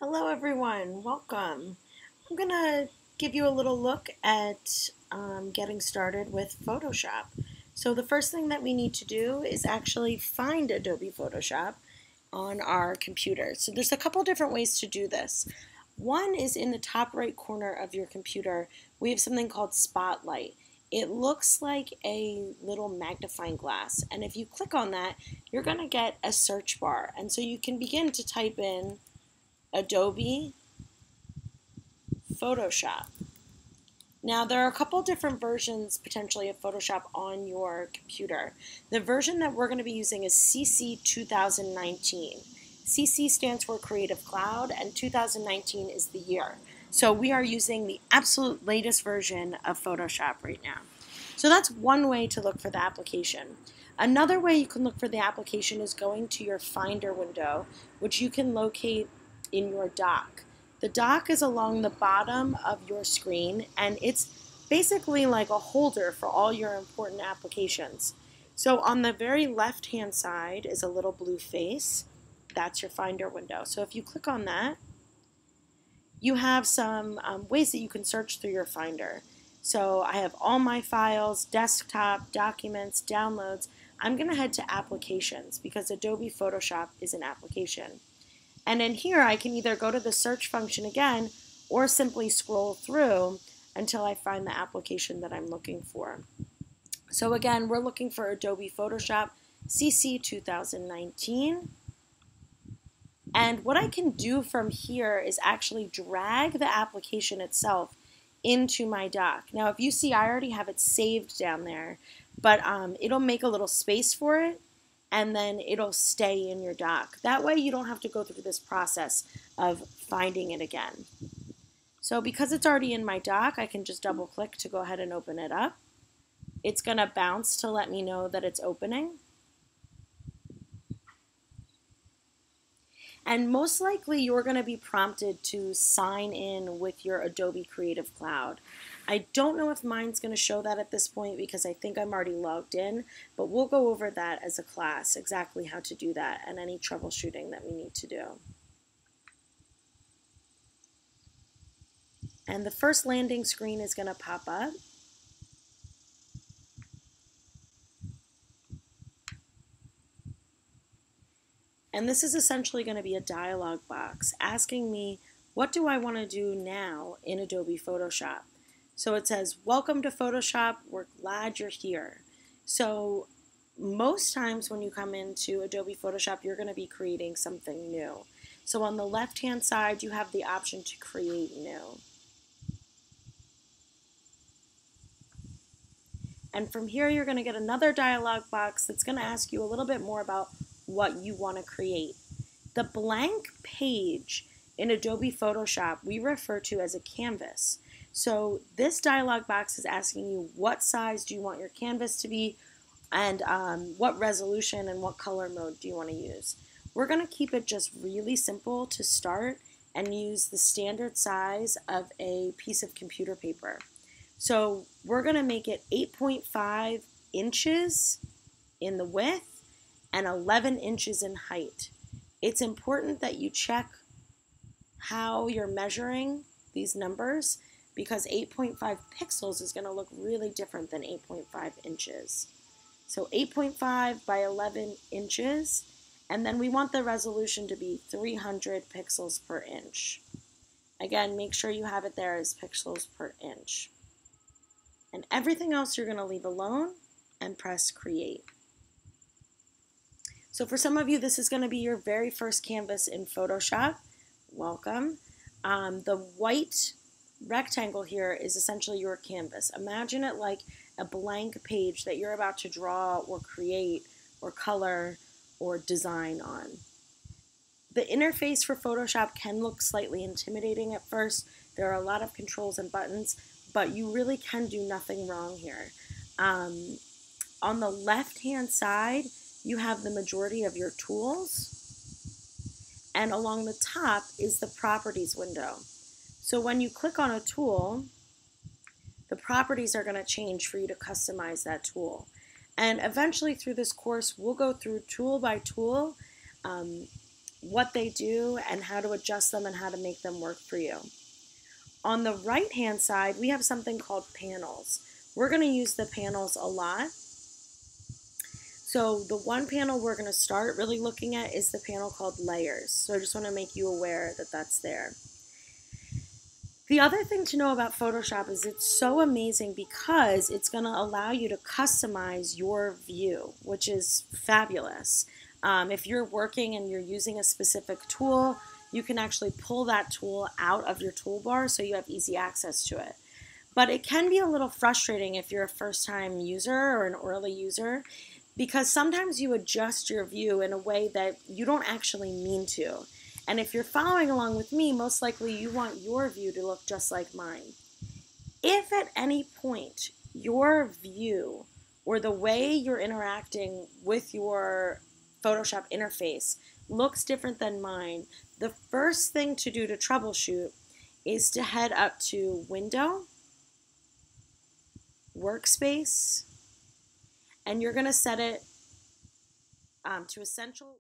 Hello everyone, welcome. I'm going to give you a little look at getting started with Photoshop. So the first thing that we need to do is actually find Adobe Photoshop on our computer. So there's a couple different ways to do this. One is in the top right corner of your computer, we have something called Spotlight. It looks like a little magnifying glass, and if you click on that, you're going to get a search bar. And so you can begin to type in Adobe Photoshop. Now, there are a couple different versions potentially of Photoshop on your computer. The version that we're going to be using is CC 2019. CC stands for Creative Cloud, and 2019 is the year. So we are using the absolute latest version of Photoshop right now. So that's one way to look for the application. Another way you can look for the application is going to your Finder window, which you can locate in your dock. The dock is along the bottom of your screen, and it's basically like a holder for all your important applications. So on the very left-hand side is a little blue face. That's your Finder window. So if you click on that, you have some ways that you can search through your Finder. So I have all my files, desktop, documents, downloads. I'm going to head to applications because Adobe Photoshop is an application. And in here, I can either go to the search function again or simply scroll through until I find the application that I'm looking for. So again, we're looking for Adobe Photoshop CC 2019. And what I can do from here is actually drag the application itself into my dock. Now, if you see, I already have it saved down there, but it'll make a little space for it, and then it'll stay in your dock. That way you don't have to go through this process of finding it again. So because it's already in my dock, I can just double click to go ahead and open it up. It's going to bounce to let me know that it's opening. And most likely you're going to be prompted to sign in with your Adobe Creative Cloud. I don't know if mine's going to show that at this point because I think I'm already logged in, but we'll go over that as a class, exactly how to do that and any troubleshooting that we need to do. And the first landing screen is going to pop up. And this is essentially going to be a dialog box asking me, what do I want to do now in Adobe Photoshop? So it says, welcome to Photoshop, we're glad you're here. So most times when you come into Adobe Photoshop, you're going to be creating something new. So on the left-hand side, you have the option to create new. And from here, you're going to get another dialog box that's going to ask you a little bit more about what you want to create. The blank page in Adobe Photoshop we refer to as a canvas. So this dialog box is asking you what size do you want your canvas to be and what resolution and what color mode do you want to use. We're going to keep it just really simple to start and use the standard size of a piece of computer paper. So we're going to make it 8.5 inches in the width and 11 inches in height. It's important that you check how you're measuring these numbers because 8.5 pixels is going to look really different than 8.5 inches. So 8.5 by 11 inches, and then we want the resolution to be 300 pixels per inch. Again, make sure you have it there as pixels per inch. And everything else you're going to leave alone and press create. So for some of you, this is going to be your very first canvas in Photoshop. Welcome. The white rectangle here is essentially your canvas. Imagine it like a blank page that you're about to draw or create or color or design on. The interface for Photoshop can look slightly intimidating at first. There are a lot of controls and buttons, but you really can do nothing wrong here. On the left-hand side, you have the majority of your tools, and along the top is the properties window. So when you click on a tool, the properties are going to change for you to customize that tool. And eventually through this course, we'll go through tool by tool what they do and how to adjust them and how to make them work for you. On the right hand side, we have something called panels. We're going to use the panels a lot. So the one panel we're going to start really looking at is the panel called layers. So I just want to make you aware that that's there. The other thing to know about Photoshop is it's so amazing because it's going to allow you to customize your view, which is fabulous. If you're working and you're using a specific tool, you can actually pull that tool out of your toolbar so you have easy access to it. But it can be a little frustrating if you're a first-time user or an early user, because sometimes you adjust your view in a way that you don't actually mean to. And if you're following along with me, most likely you want your view to look just like mine. If at any point your view or the way you're interacting with your Photoshop interface looks different than mine, the first thing to do to troubleshoot is to head up to Window, Workspace, and you're going to set it to Essential.